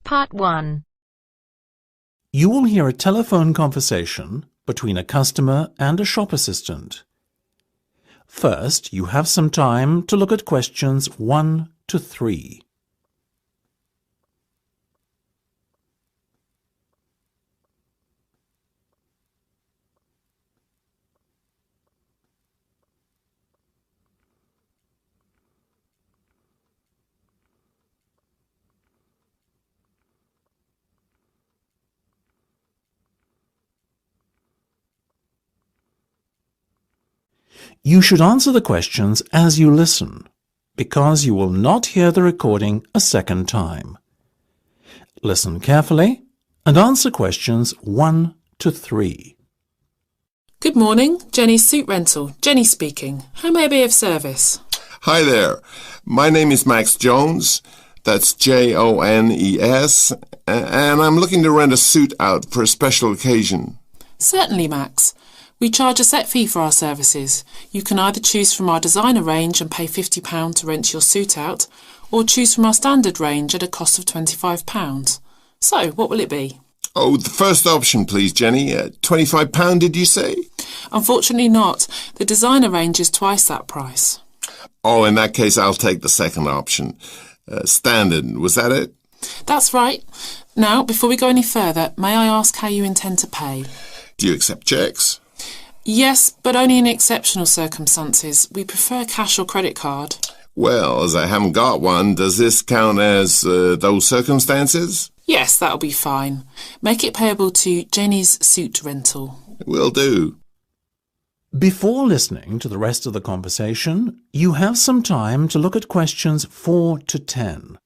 Part 1. You will hear a telephone conversation between a customer and a shop assistant. First, you have some time to look at questions 1 to 3. You should answer the questions as you listen, because you will not hear the recording a second time. Listen carefully and answer questions 1 to 3. Good morning, Jenny's Suit Rental. Jenny speaking. How may I be of service? Hi there. My name is Max Jones. That's Jones. And I'm looking to rent a suit out for a special occasion. Certainly, Max. We charge a set fee for our services. You can either choose from our designer range and pay £50 to rent your suit out, or choose from our standard range at a cost of £25. So, what will it be? Oh, the first option, please, Jenny. £25, did you say? Unfortunately not. The designer range is twice that price. Oh, in that case, I'll take the second option. Standard, was that it? That's right. Now, before we go any further, may I ask how you intend to pay? Do you accept checks? Yes, but only in exceptional circumstances. We prefer cash or credit card. Well, as I haven't got one, does this count as those circumstances? Yes, that'll be fine. Make it payable to Jenny's Suit Rental. Will do. Before listening to the rest of the conversation, you have some time to look at questions 4 to 10.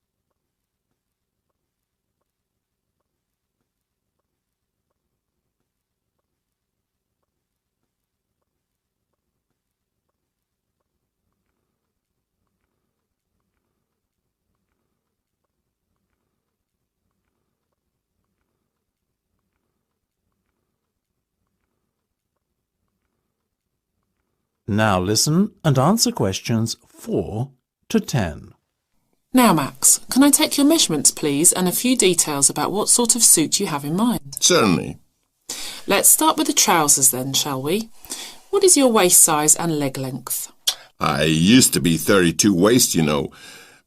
Now listen and answer questions 4 to 10. Now, Max, can I take your measurements, please, and a few details about what sort of suit you have in mind? Certainly. Let's start with the trousers then, shall we? What is your waist size and leg length? I used to be 32 waist, you know,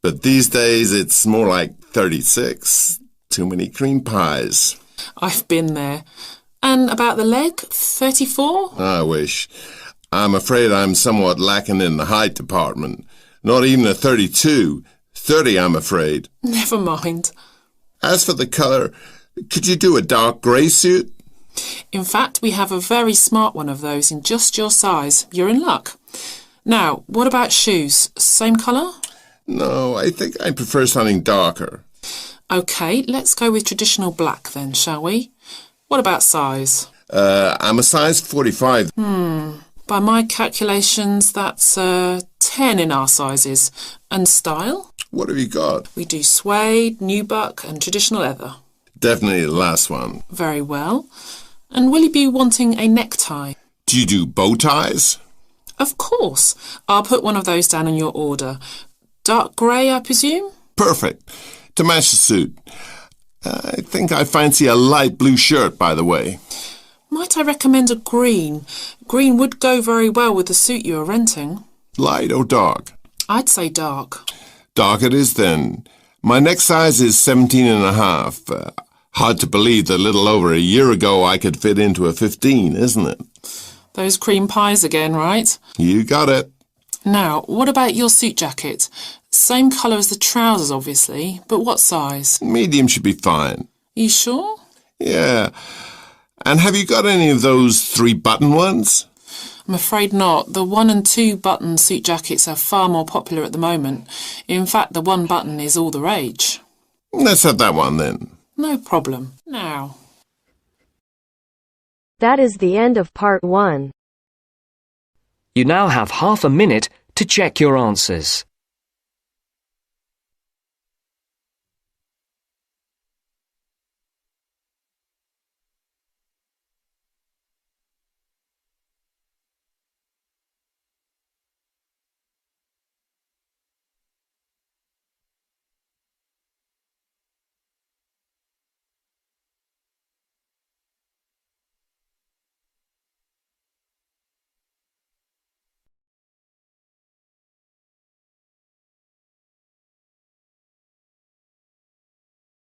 but these days it's more like 36. Too many cream pies. I've been there. And about the leg, 34? I wish. I'm afraid I'm somewhat lacking in the height department. Not even a 32. 30, I'm afraid. Never mind. As for the colour, could you do a dark grey suit? In fact, we have a very smart one of those in just your size. You're in luck. Now, what about shoes? Same colour? No, I think I prefer something darker. OK, let's go with traditional black then, shall we? What about size? I'm a size 45. By my calculations, that's 10 in our sizes. And style? What have you got? We do suede, nubuck and traditional leather. Definitely the last one. Very well. And will you be wanting a necktie? Do you do bow ties? Of course. I'll put one of those down in your order. Dark grey, I presume? Perfect. To match the suit. I think I fancy a light blue shirt, by the way. Might I recommend a green? Green would go very well with the suit you are renting. Light or dark? I'd say dark. Dark it is then. My neck size is 17 and a half. Hard to believe that a little over a year ago I could fit into a 15, isn't it? Those cream pies again, right? You got it. Now, what about your suit jacket? Same colour as the trousers, obviously, but what size? Medium should be fine. You sure? Yeah. And have you got any of those 3-button ones? I'm afraid not. The 1 and 2 button suit jackets are far more popular at the moment. In fact, the 1 button is all the rage. Let's have that one then. No problem. Now. That is the end of part 1. You now have half a minute to check your answers.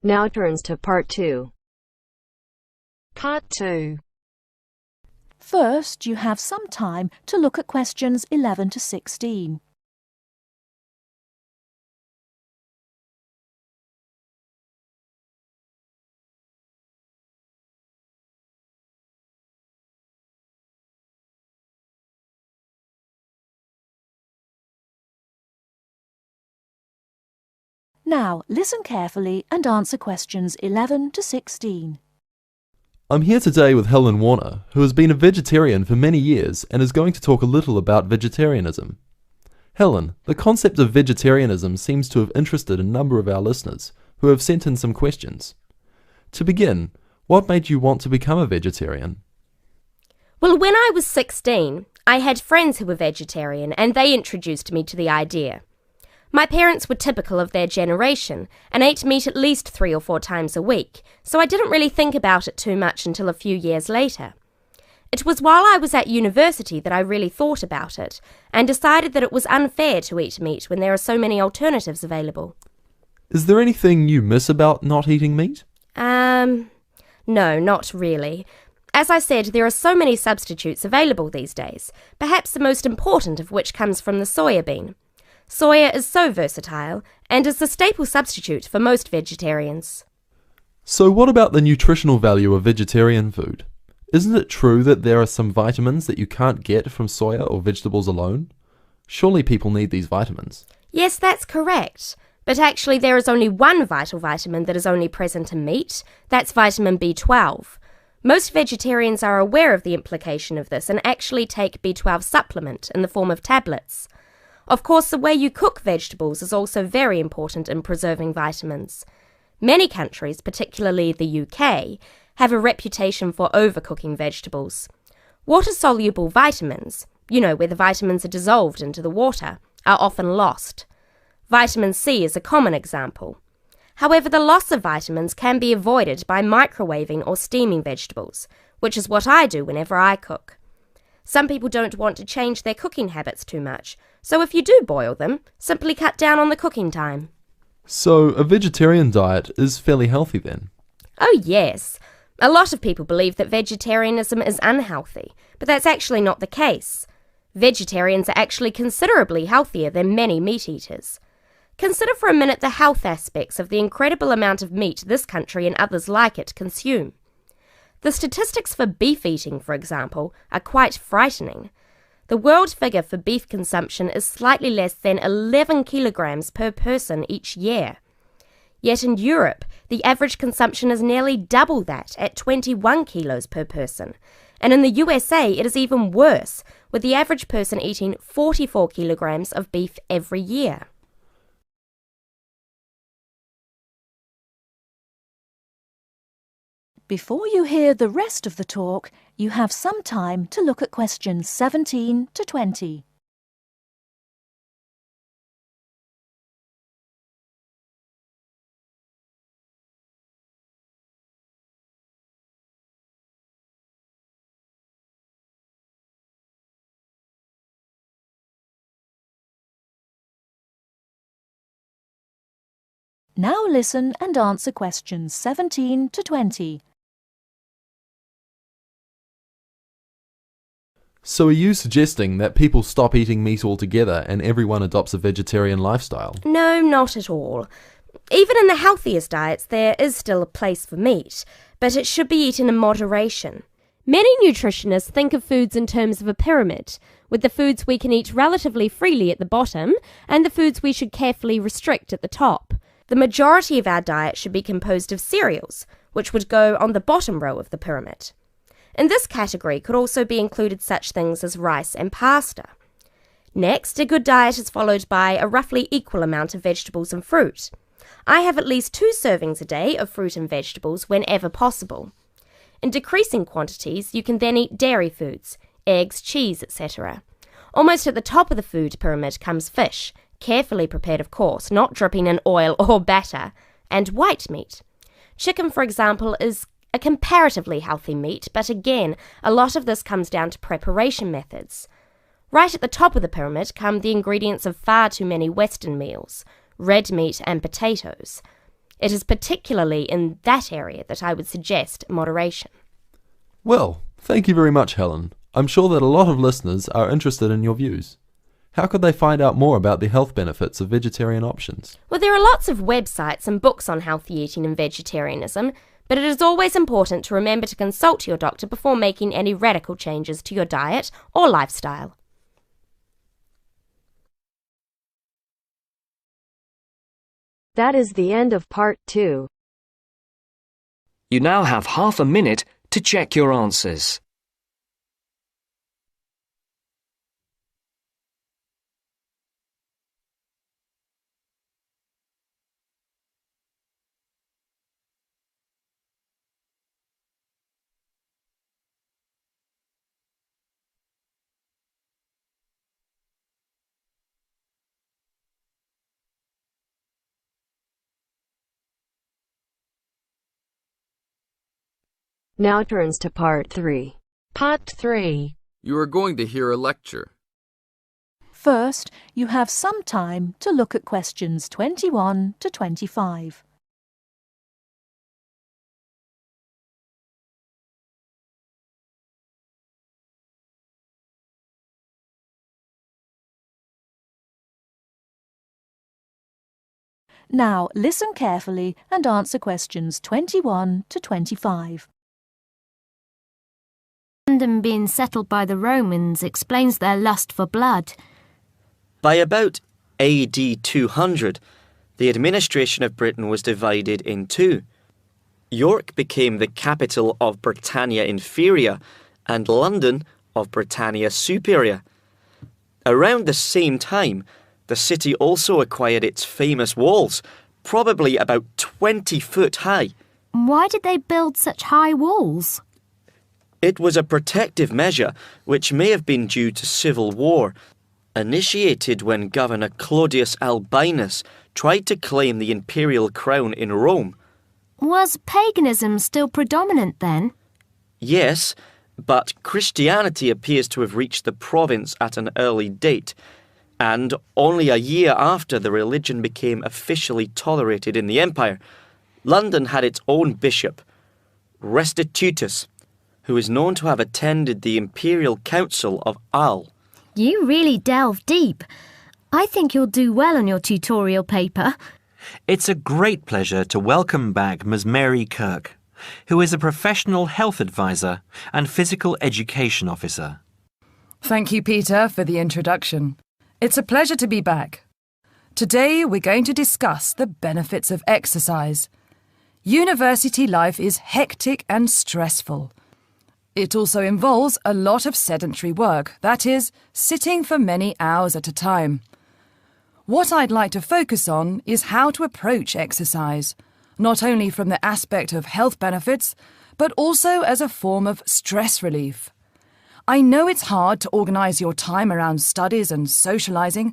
Now turns to Part 2. Part 2. First, you have some time to look at questions 11 to 16. Now, listen carefully and answer questions 11 to 16. I'm here today with Helen Warner, who has been a vegetarian for many years and is going to talk a little about vegetarianism. Helen, the concept of vegetarianism seems to have interested a number of our listeners, who have sent in some questions. To begin, what made you want to become a vegetarian? Well, when I was 16, I had friends who were vegetarian and they introduced me to the idea. My parents were typical of their generation and ate meat at least 3 or 4 times a week, so I didn't really think about it too much until a few years later. It was while I was at university that I really thought about it and decided that it was unfair to eat meat when there are so many alternatives available. Is there anything you miss about not eating meat? No, not really. As I said, there are so many substitutes available these days, perhaps the most important of which comes from the soya bean. Soya is so versatile and is the staple substitute for most vegetarians. So what about the nutritional value of vegetarian food? Isn't it true that there are some vitamins that you can't get from soya or vegetables alone? Surely people need these vitamins. Yes, that's correct. But actually there is only one vital vitamin that is only present in meat. That's vitamin B12. Most vegetarians are aware of the implication of this and actually take B12 supplement in the form of tablets. Of course, the way you cook vegetables is also very important in preserving vitamins. Many countries, particularly the UK, have a reputation for overcooking vegetables. Water-soluble vitamins, where the vitamins are dissolved into the water, are often lost. Vitamin C is a common example. However, the loss of vitamins can be avoided by microwaving or steaming vegetables, which is what I do whenever I cook. Some people don't want to change their cooking habits too much, so if you do boil them, simply cut down on the cooking time. So a vegetarian diet is fairly healthy then? Oh yes. A lot of people believe that vegetarianism is unhealthy, but that's actually not the case. Vegetarians are actually considerably healthier than many meat eaters. Consider for a minute the health aspects of the incredible amount of meat this country and others like it consume. The statistics for beef eating, for example, are quite frightening. The world figure for beef consumption is slightly less than 11 kilograms per person each year. Yet in Europe, the average consumption is nearly double that at 21 kilos per person. And in the USA, it is even worse, with the average person eating 44 kilograms of beef every year. Before you hear the rest of the talk, you have some time to look at questions 17 to 20. Now listen and answer questions 17 to 20. So are you suggesting that people stop eating meat altogether and everyone adopts a vegetarian lifestyle? No, not at all. Even in the healthiest diets, there is still a place for meat, but it should be eaten in moderation. Many nutritionists think of foods in terms of a pyramid, with the foods we can eat relatively freely at the bottom and the foods we should carefully restrict at the top. The majority of our diet should be composed of cereals, which would go on the bottom row of the pyramid. In this category could also be included such things as rice and pasta. Next, a good diet is followed by a roughly equal amount of vegetables and fruit. I have at least 2 servings a day of fruit and vegetables whenever possible. In decreasing quantities, you can then eat dairy foods, eggs, cheese, etc. Almost at the top of the food pyramid comes fish, carefully prepared of course, not dripping in oil or batter, and white meat. Chicken, for example, is a comparatively healthy meat, but again, a lot of this comes down to preparation methods. Right at the top of the pyramid come the ingredients of far too many Western meals, red meat and potatoes. It is particularly in that area that I would suggest moderation. Well, thank you very much, Helen. I'm sure that a lot of listeners are interested in your views. How could they find out more about the health benefits of vegetarian options? Well, there are lots of websites and books on healthy eating and vegetarianism, but it is always important to remember to consult your doctor before making any radical changes to your diet or lifestyle. That is the end of part 2. You now have half a minute to check your answers. Now turns to part 3. Part 3. You are going to hear a lecture. First, you have some time to look at questions 21 to 25. Now listen carefully and answer questions 21 to 25. London being settled by the Romans explains their lust for blood. By about AD 200, the administration of Britain was divided in two. York became the capital of Britannia Inferior and London of Britannia Superior. Around the same time, the city also acquired its famous walls, probably about 20 foot high. Why did they build such high walls? It was a protective measure which may have been due to civil war, initiated when Governor Claudius Albinus tried to claim the imperial crown in Rome. Was paganism still predominant then? Yes, but Christianity appears to have reached the province at an early date, and only a year after the religion became officially tolerated in the empire, London had its own bishop, Restitutus, who is known to have attended the Imperial Council of Arles. You really delve deep. I think you'll do well on your tutorial paper. It's a great pleasure to welcome back Ms. Mary Kirk, who is a professional health advisor and physical education officer. Thank you, Peter, for the introduction. It's a pleasure to be back. Today we're going to discuss the benefits of exercise. University life is hectic and stressful. It also involves a lot of sedentary work, that is, sitting for many hours at a time. What I'd like to focus on is how to approach exercise, not only from the aspect of health benefits, but also as a form of stress relief. I know it's hard to organise your time around studies and socialising,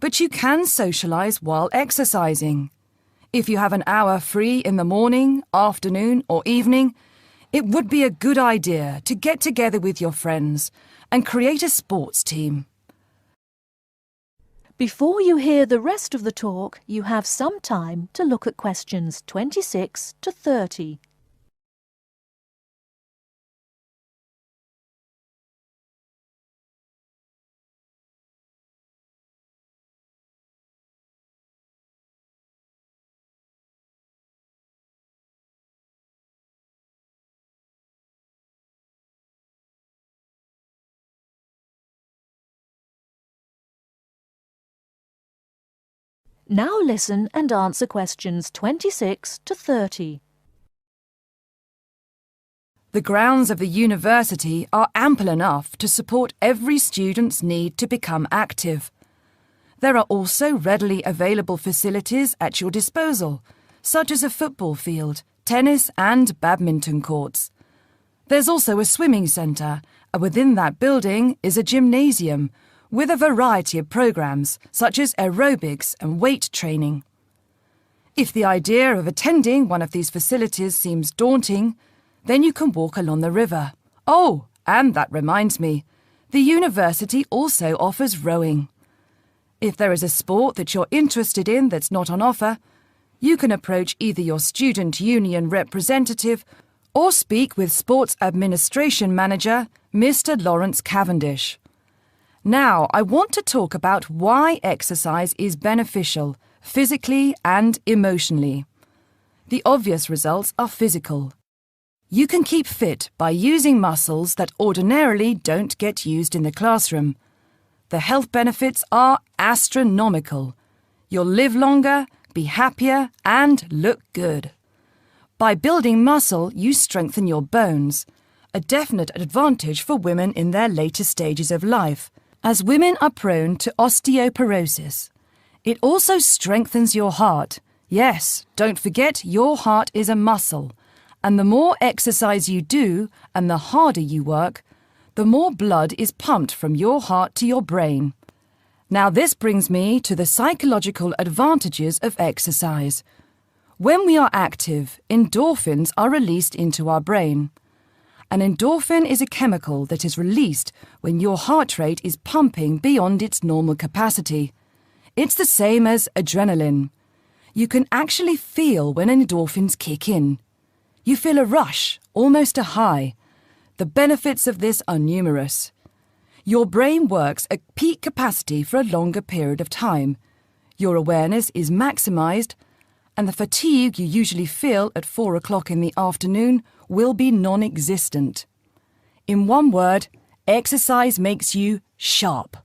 but you can socialise while exercising. If you have an hour free in the morning, afternoon or evening, it would be a good idea to get together with your friends and create a sports team. Before you hear the rest of the talk, you have some time to look at questions 26 to 30. Now listen and answer questions 26 to 30. The grounds of the university are ample enough to support every student's need to become active. There are also readily available facilities at your disposal, such as a football field, tennis and badminton courts. There's also a swimming centre, and within that building is a gymnasium, with a variety of programs such as aerobics and weight training. If the idea of attending one of these facilities seems daunting, then you can walk along the river. Oh, and that reminds me, the university also offers rowing. If there is a sport that you're interested in that's not on offer, You can approach either your student union representative or speak with Sports Administration Manager, Mr. Lawrence Cavendish. Now, I want to talk about why exercise is beneficial, physically and emotionally. The obvious results are physical. You can keep fit by using muscles that ordinarily don't get used in the classroom. The health benefits are astronomical. You'll live longer, be happier, and look good. By building muscle, you strengthen your bones, a definite advantage for women in their later stages of life, as women are prone to osteoporosis. It also strengthens your heart. Yes, don't forget your heart is a muscle, and the more exercise you do and the harder you work, the more blood is pumped from your heart to your brain. Now this brings me to the psychological advantages of exercise. When we are active, endorphins are released into our brain. An endorphin is a chemical that is released when your heart rate is pumping beyond its normal capacity. It's the same as adrenaline. You can actually feel when endorphins kick in. You feel a rush, almost a high. The benefits of this are numerous. Your brain works at peak capacity for a longer period of time. Your awareness is maximised, and the fatigue you usually feel at 4 o'clock in the afternoon will be non-existent. In one word, exercise makes you sharp.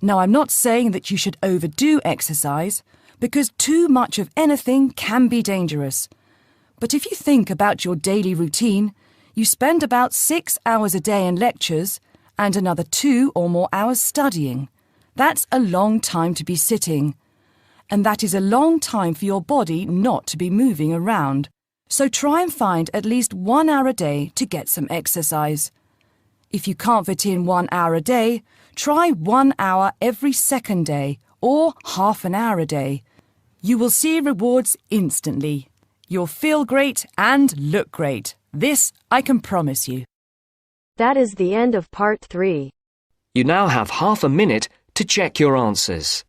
Now, I'm not saying that you should overdo exercise, because too much of anything can be dangerous. But if you think about your daily routine, you spend about 6 hours a day in lectures and another 2 or more hours studying. That's a long time to be sitting. And that is a long time for your body not to be moving around. So try and find at least 1 hour a day to get some exercise. If you can't fit in 1 hour a day, try 1 hour every second day or half an hour a day. You will see rewards instantly. You'll feel great and look great. This I can promise you. That is the end of part 3. You now have half a minute to check your answers.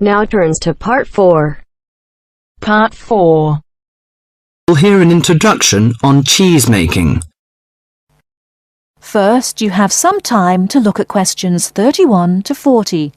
Now turns to part 4. Part 4. We'll hear an introduction on cheese making. First, you have some time to look at questions 31 to 40.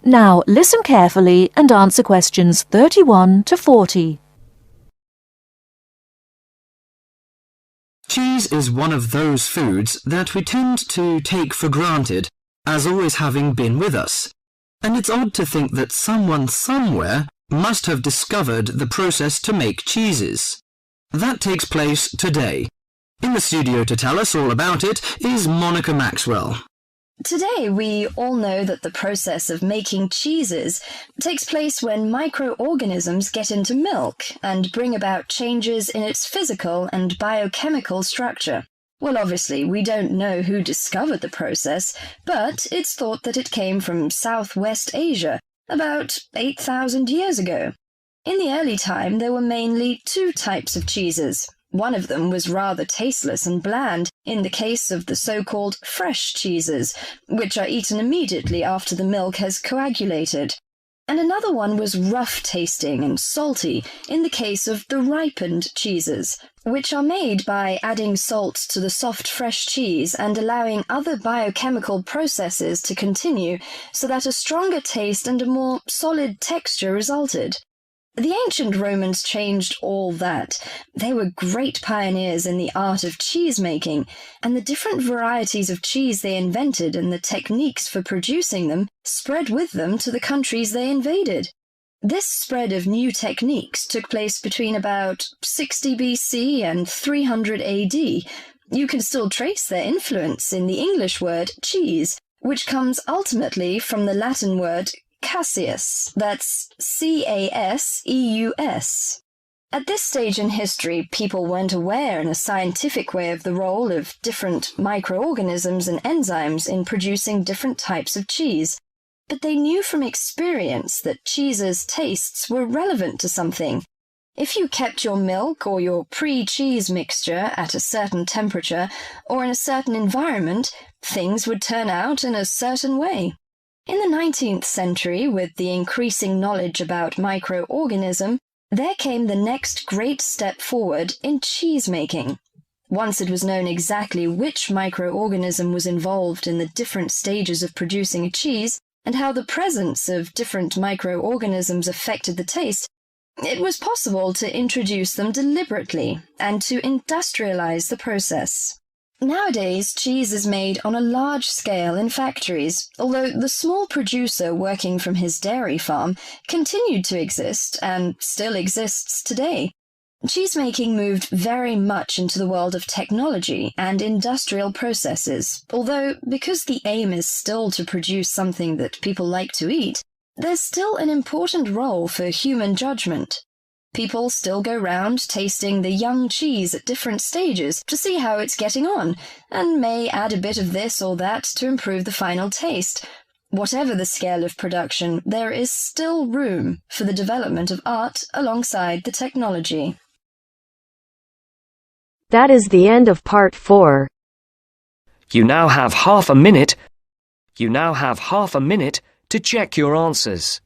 Now, listen carefully and answer questions 31 to 40. Cheese is one of those foods that we tend to take for granted as always having been with us. And it's odd to think that someone somewhere must have discovered the process to make cheeses. That takes place today. In the studio to tell us all about it is Monica Maxwell. Today, we all know that the process of making cheeses takes place when microorganisms get into milk and bring about changes in its physical and biochemical structure. Well, obviously, we don't know who discovered the process, but it's thought that it came from Southwest Asia about 8,000 years ago. In the early time, there were mainly 2 types of cheeses. One of them was rather tasteless and bland, in the case of the so-called fresh cheeses, which are eaten immediately after the milk has coagulated. And another one was rough-tasting and salty, in the case of the ripened cheeses, which are made by adding salt to the soft fresh cheese and allowing other biochemical processes to continue so that a stronger taste and a more solid texture resulted. The ancient Romans changed all that. They were great pioneers in the art of cheese-making, and the different varieties of cheese they invented and the techniques for producing them spread with them to the countries they invaded. This spread of new techniques took place between about 60 BC and 300 AD, You can still trace their influence in the English word cheese, which comes ultimately from the Latin word caseus, that's C-A-S-E-U-S. At this stage in history, people weren't aware in a scientific way of the role of different microorganisms and enzymes in producing different types of cheese, but they knew from experience that cheese's tastes were relevant to something. If you kept your milk or your pre-cheese mixture at a certain temperature or in a certain environment, things would turn out in a certain way. In the 19th century, with the increasing knowledge about microorganism, there came the next great step forward in cheese-making. Once it was known exactly which microorganism was involved in the different stages of producing a cheese, and how the presence of different microorganisms affected the taste, it was possible to introduce them deliberately and to industrialize the process. Nowadays, cheese is made on a large scale in factories, although the small producer working from his dairy farm continued to exist and still exists today. Cheesemaking moved very much into the world of technology and industrial processes, although because the aim is still to produce something that people like to eat, there's still an important role for human judgment. People still go round tasting the young cheese at different stages to see how it's getting on, and may add a bit of this or that to improve the final taste. Whatever the scale of production, there is still room for the development of art alongside the technology. That is the end of part 4. You now have half a minute to check your answers.